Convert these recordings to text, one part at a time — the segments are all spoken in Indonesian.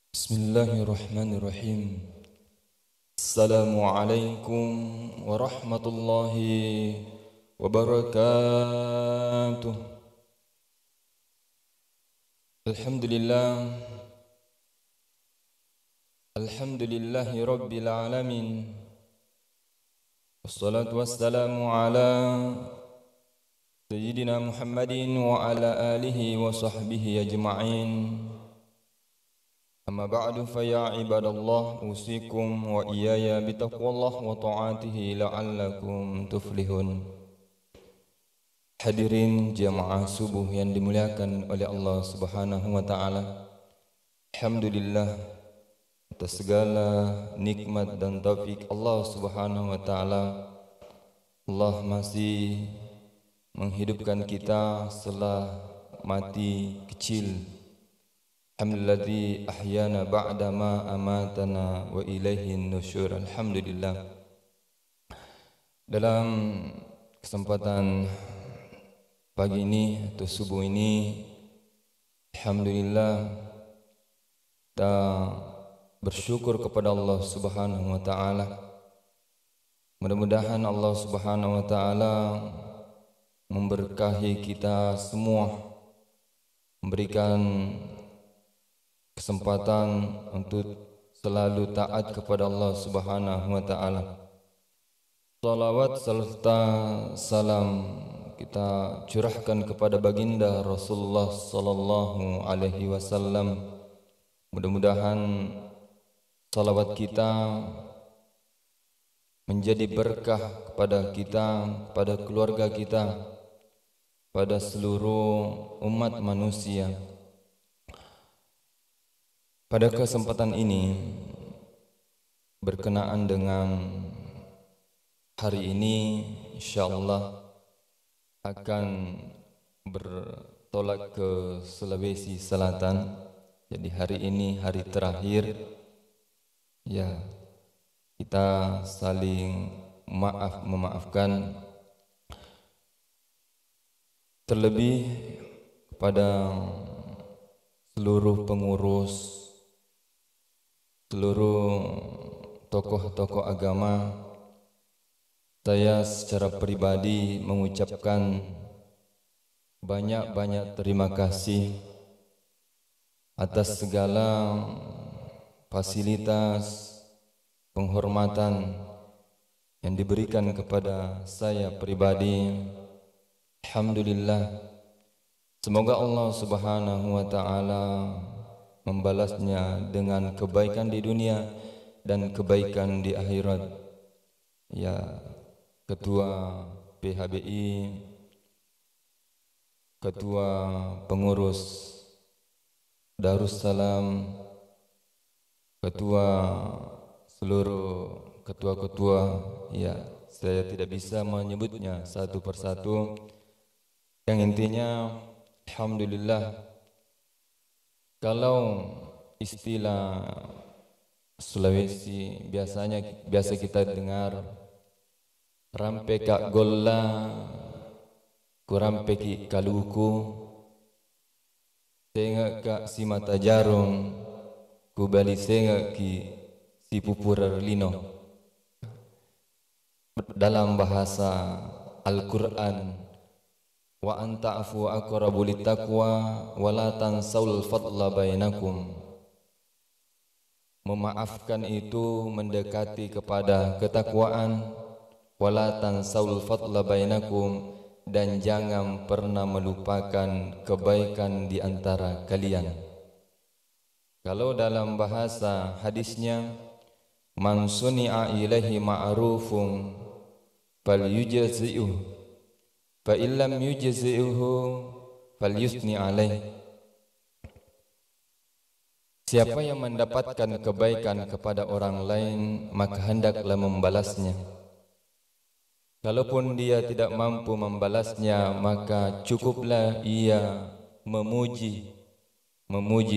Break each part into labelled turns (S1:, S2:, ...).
S1: Bismillahirrahmanirrahim. Assalamualaikum warahmatullahi wabarakatuh. Alhamdulillah. Alhamdulillahi rabbil alamin. Wassalatu wassalamu ala Sayyidina Muhammadin wa ala alihi wa sahbihi ajma'in. Amma ba'du fa ya ibadallah usikum wa iyaya bitaqwallah wa ta'atihi la'allakum tuflihun. Hadirin jamaah subuh yang dimuliakan oleh Allah Subhanahu wa taala. Alhamdulillah atas segala nikmat dan taufik Allah Subhanahu wa taala. Allah masih menghidupkan kita setelah mati kecil. Alhamdulilladzi ahyana ba'da ma amatana wa ilaihin nusyur. Alhamdulillah. Dalam kesempatan pagi ini atau subuh ini, alhamdulillah kita bersyukur kepada Allah Subhanahu wa taala. Mudah-mudahan Allah Subhanahu wa taala memberkahi kita semua, memberikan kesempatan untuk selalu taat kepada Allah Subhanahu wa taala. Salawat serta salam kita curahkan kepada baginda Rasulullah sallallahu alaihi wasallam. Mudah-mudahan salawat kita menjadi berkah kepada kita, kepada keluarga kita, pada seluruh umat manusia. Pada kesempatan ini berkenaan dengan hari ini, insyaallah akan bertolak ke Sulawesi Selatan. Jadi hari ini hari terakhir, ya kita saling memaafkan, terlebih kepada seluruh pengurus, seluruh tokoh-tokoh agama. Saya secara pribadi mengucapkan banyak-banyak terima kasih atas segala fasilitas, penghormatan yang diberikan kepada saya pribadi. Alhamdulillah. Semoga Allah Subhanahu wa taala membalasnya dengan kebaikan di dunia dan kebaikan di akhirat. Ya, Ketua PHBI, Ketua Pengurus Darussalam, Ketua seluruh ketua-ketua, ya saya tidak bisa menyebutnya satu persatu. Yang intinya, alhamdulillah. Kalau istilah Sulawesi biasa kita dengar rampe kak golla, kurampe ki kaluku, senga kak si mata jarum, kubali senga ki si pupurar lino. Dalam bahasa Al-Quran, wa anta afu aqrabu littaqwa wa la tansaul fadla bainakum. Memaafkan itu mendekati kepada ketakwaan. Wa la tansaul fadla bainakum, dan jangan pernah melupakan kebaikan di antara kalian. Kalau dalam bahasa hadisnya, man suni'a ilaihi ma'rufun falyujzi'uhu fa illam yujzi'uhu falyusni alaih. Siapa yang mendapatkan kebaikan kepada orang lain, maka hendaklah membalasnya. Kalaupun dia tidak mampu membalasnya, maka cukuplah ia memuji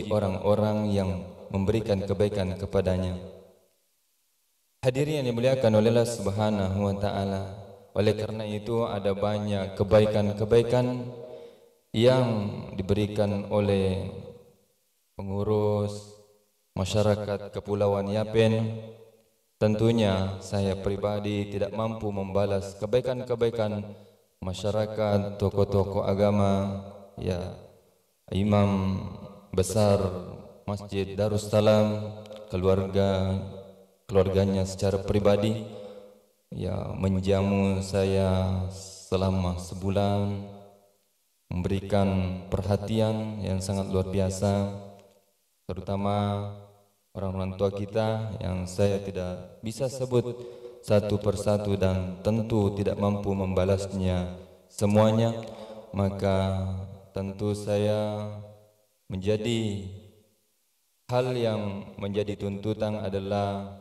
S1: orang-orang yang memberikan kebaikan kepadanya. Hadirin yang dimuliakan oleh Allah Subhanahu wa taala. Oleh karena itu ada banyak kebaikan-kebaikan yang diberikan oleh pengurus masyarakat Kepulauan Yapen. Tentunya saya pribadi tidak mampu membalas kebaikan-kebaikan masyarakat, tokoh-tokoh agama, ya, imam besar Masjid Darussalam, keluarganya secara pribadi, ya, menjamu saya selama sebulan, memberikan perhatian yang sangat luar biasa, terutama orang-orang tua kita yang saya tidak bisa sebut satu persatu dan tentu tidak mampu membalasnya semuanya. Maka tentu saya menjadi hal yang menjadi tuntutan adalah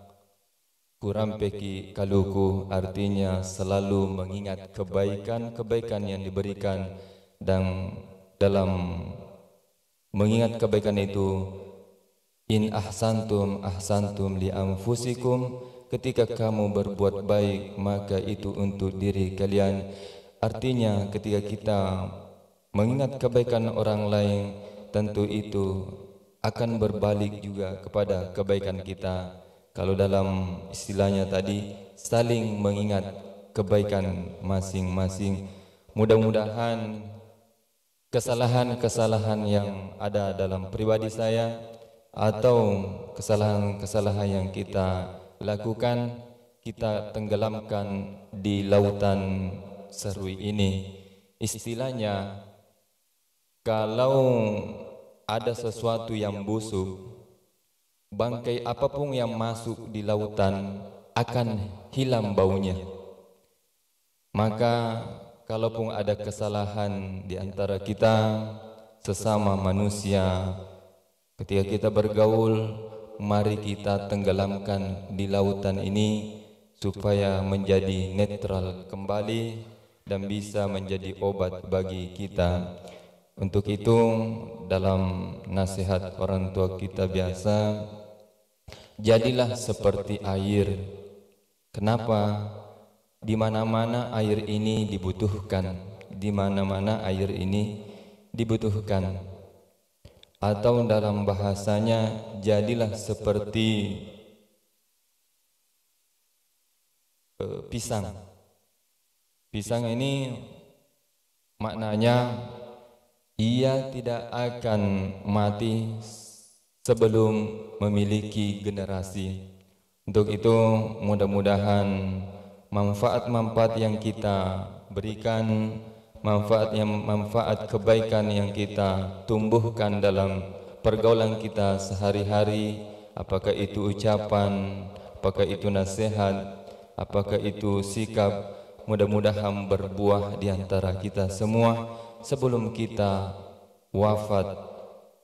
S1: kurang peki kaluku, artinya selalu mengingat kebaikan-kebaikan yang diberikan, dan dalam mengingat kebaikan itu, in ahsantum ahsantum li anfusikum, ketika kamu berbuat baik maka itu untuk diri kalian. Artinya ketika kita mengingat kebaikan orang lain, tentu itu akan berbalik juga kepada kebaikan kita. Kalau dalam istilahnya tadi, saling mengingat kebaikan masing-masing. Mudah-mudahan kesalahan-kesalahan yang ada dalam pribadi saya atau kesalahan-kesalahan yang kita lakukan, kita tenggelamkan di lautan serui ini. Istilahnya, kalau ada sesuatu yang busuk, bangkai apapun yang masuk di lautan akan hilang baunya. Maka kalaupun ada kesalahan di antara kita sesama manusia, ketika kita bergaul, mari kita tenggelamkan di lautan ini supaya menjadi netral kembali dan bisa menjadi obat bagi kita. Untuk itu, dalam nasihat orang tua kita biasa, jadilah seperti air. Kenapa? Di mana-mana air ini dibutuhkan, di mana-mana air ini dibutuhkan. Atau dalam bahasanya, jadilah seperti pisang. Pisang ini maknanya ia tidak akan mati sebelum memiliki generasi. Untuk itu mudah-mudahan manfaat-manfaat yang kita berikan, manfaat kebaikan yang kita tumbuhkan dalam pergaulan kita sehari-hari, apakah itu ucapan, apakah itu nasihat, apakah itu sikap, mudah-mudahan berbuah di antara kita semua sebelum kita wafat.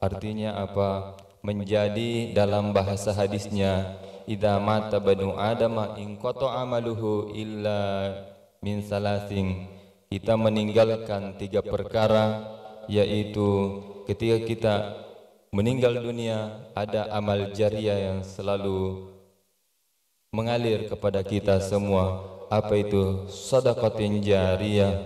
S1: Artinya apa? Menjadi dalam bahasa hadisnya, idza mata banu adama in qata amaluhu illa min salasin. Kita meninggalkan 3 perkara, yaitu ketika kita meninggal dunia ada amal jariah yang selalu mengalir kepada kita semua. Apa itu? Shadaqatin jariyah,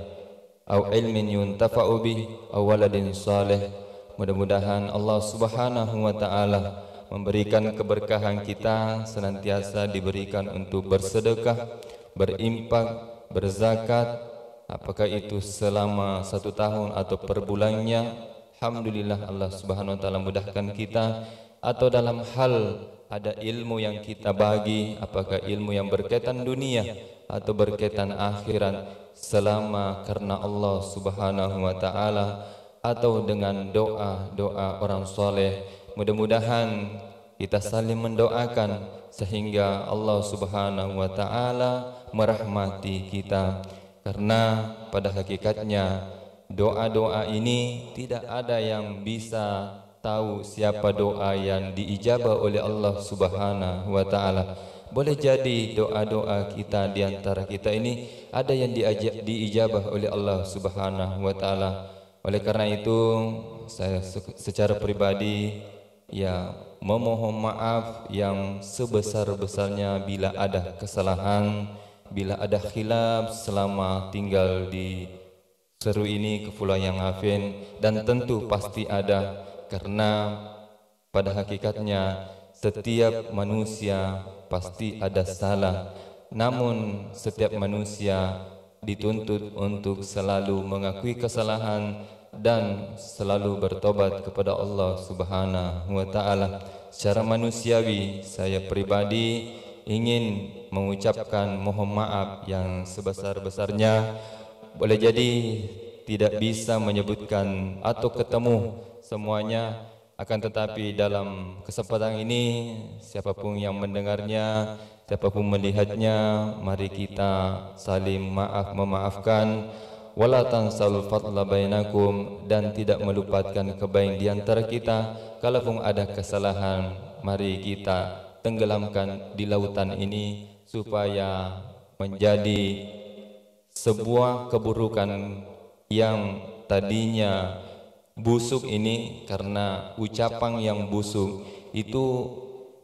S1: au ilmin yuntafa'u bih, au waladin saleh. Mudah-mudahan Allah Subhanahu wa taala memberikan keberkahan kita senantiasa diberikan untuk bersedekah, berinfak, berzakat, apakah itu selama 1 tahun atau per bulannya. Alhamdulillah Allah Subhanahu wa taala mudahkan kita. Atau dalam hal ada ilmu yang kita bagi, apakah ilmu yang berkaitan dunia atau berkaitan akhirat, selama karena Allah Subhanahu wa taala, atau dengan doa-doa orang soleh. Mudah-mudahan kita saling mendoakan sehingga Allah Subhanahu wa taala merahmati kita. Karena pada hakikatnya doa-doa ini tidak ada yang bisa tahu siapa doa yang diijabah oleh Allah Subhanahu wa taala. Boleh jadi doa-doa kita di antara kita ini ada yang diijabah oleh Allah Subhanahu wa taala. Oleh karena itu, saya secara pribadi ya memohon maaf yang sebesar-besarnya bila ada kesalahan, bila ada khilaf selama tinggal di seru ini Kepulauan Yapen, dan tentu pasti ada, karena pada hakikatnya setiap manusia pasti ada salah, namun setiap manusia dituntut untuk selalu mengakui kesalahan dan selalu bertobat kepada Allah Subhanahu wa taala. Secara manusiawi, saya pribadi ingin mengucapkan mohon maaf yang sebesar-besarnya. Boleh jadi tidak bisa menyebutkan atau ketemu semuanya, akan tetapi dalam kesempatan ini siapapun yang mendengarnya, siapapun melihatnya, mari kita saling memaafkan, wala tansal fadla bainakum, dan tidak melupakan kebaikan di antara kita. Kalaupun ada kesalahan, mari kita tenggelamkan di lautan ini supaya menjadi sebuah keburukan yang tadinya busuk ini karena ucapan yang busuk itu,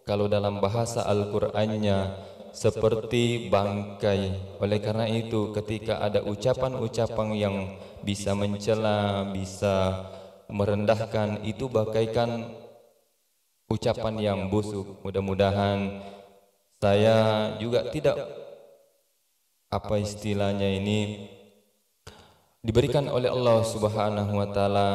S1: kalau dalam bahasa Al-Qur'annya seperti bangkai. Oleh karena itu, ketika ada ucapan-ucapan yang bisa mencela, bisa merendahkan, itu bagaikan ucapan yang busuk. Mudah-mudahan saya juga tidak, apa istilahnya ini, diberikan oleh Allah Subhanahu wa taala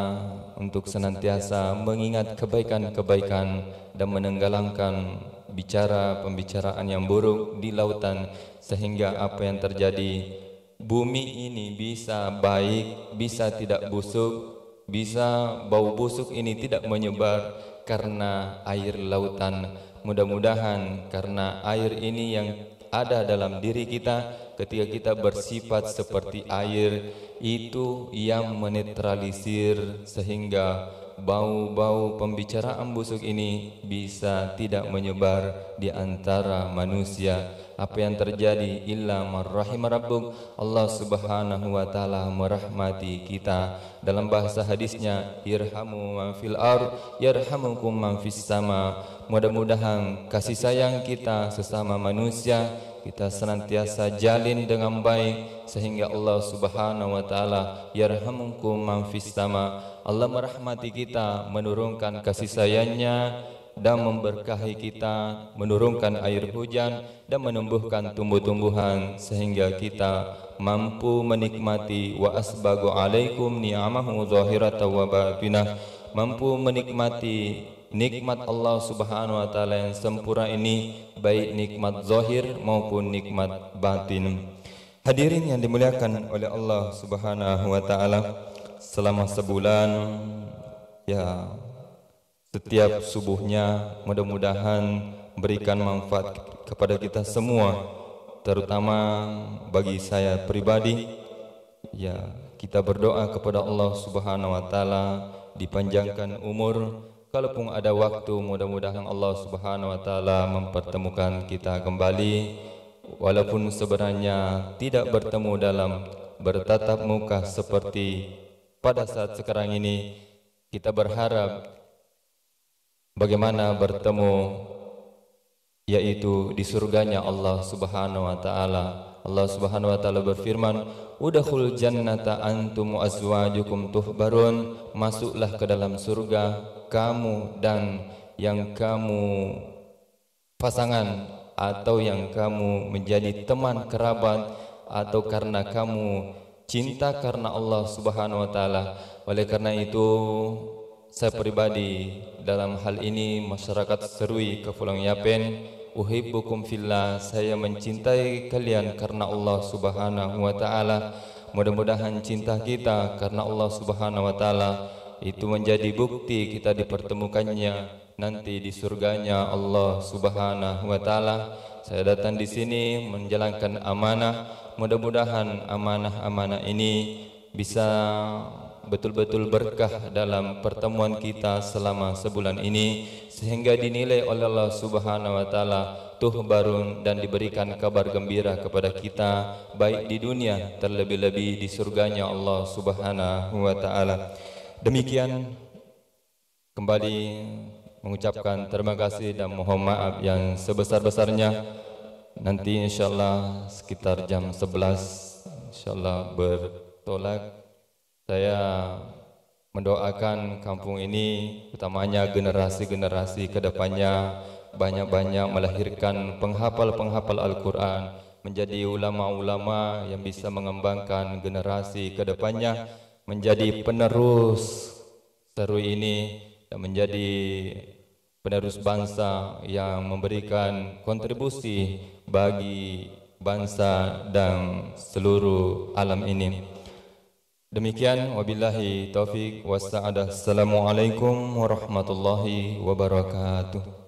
S1: untuk senantiasa mengingat kebaikan-kebaikan dan menenggelamkan pembicaraan yang buruk di lautan, sehingga apa yang terjadi, bumi ini bisa baik, bisa tidak busuk, bisa bau busuk ini tidak menyebar karena air lautan. Mudah-mudahan karena air ini yang ada dalam diri kita, ketika kita bersifat seperti air, itu yang menetralisir sehingga bau-bau pembicaraan busuk ini bisa tidak menyebar di antara manusia. Apa yang terjadi, illa man rahima rabbuk, Allah Subhanahu wa taala merahmati kita. Dalam bahasa hadisnya, irhamu man fil ard yarhamukum man fis sama. Mudah-mudahan kasih sayang kita sesama manusia kita senantiasa jalin dengan baik, sehingga Allah Subhanahu wa taala yarhamukum man fis sama, Allah merahmati kita, menurunkan kasih sayangnya dan memberkahi kita, menurunkan air hujan dan menumbuhkan tumbuh-tumbuhan, sehingga kita mampu menikmati wa asbagu alaikum ni'amahu zahiratan wa batinah, mampu menikmati nikmat Allah Subhanahu wa taala yang sempurna ini, baik nikmat zahir maupun nikmat batin. Hadirin yang dimuliakan oleh Allah Subhanahu wa taala, selama sebulan ya, setiap subuhnya mudah-mudahan berikan manfaat kepada kita semua, terutama bagi saya pribadi. Ya, kita berdoa kepada Allah Subhanahu wa taala dipanjangkan umur. Kalaupun ada waktu, mudah-mudahan Allah Subhanahu wa taala mempertemukan kita kembali, walaupun sebenarnya tidak bertemu dalam bertatap muka seperti pada saat sekarang ini. Kita berharap bagaimana bertemu, yaitu di surganya Allah Subhanahu wa taala. Allah Subhanahu wa taala berfirman, "Udkhul jannata antum azwajukum tuhbarun." Masuklah ke dalam surga kamu dan yang kamu pasangan, atau yang kamu menjadi teman kerabat, atau karena kamu cinta karena Allah Subhanahu wa taala. Oleh karena itu, saya pribadi dalam hal ini masyarakat Serui Kepulauan Yapen, uhibbukum fillah, saya mencintai kalian karena Allah Subhanahu wa taala. Mudah-mudahan cinta kita karena Allah Subhanahu wa taala itu menjadi bukti kita dipertemukannya nanti di surganya Allah Subhanahu wa taala. Saya datang di sini menjalankan amanah. Mudah-mudahan amanah-amanah ini bisa betul-betul berkah dalam pertemuan kita selama sebulan ini, sehingga dinilai oleh Allah Subhanahu wa taala tuhbarun, dan diberikan kabar gembira kepada kita baik di dunia, terlebih-lebih di surganya Allah Subhanahu wa taala. Demikian, kembali mengucapkan terima kasih dan mohon maaf yang sebesar-besarnya. Nanti insyaallah sekitar jam 11 insyaallah bertolak. Saya mendoakan kampung ini, utamanya generasi-generasi kedepannya, banyak-banyak melahirkan penghafal-penghafal Al-Quran, menjadi ulama-ulama yang bisa mengembangkan generasi ke depannya, menjadi penerus seru ini dan menjadi penerus bangsa yang memberikan kontribusi bagi bangsa dan seluruh alam ini. Demikian, wabillahi taufik wassa'adah. Assalamualaikum warahmatullahi wabarakatuh.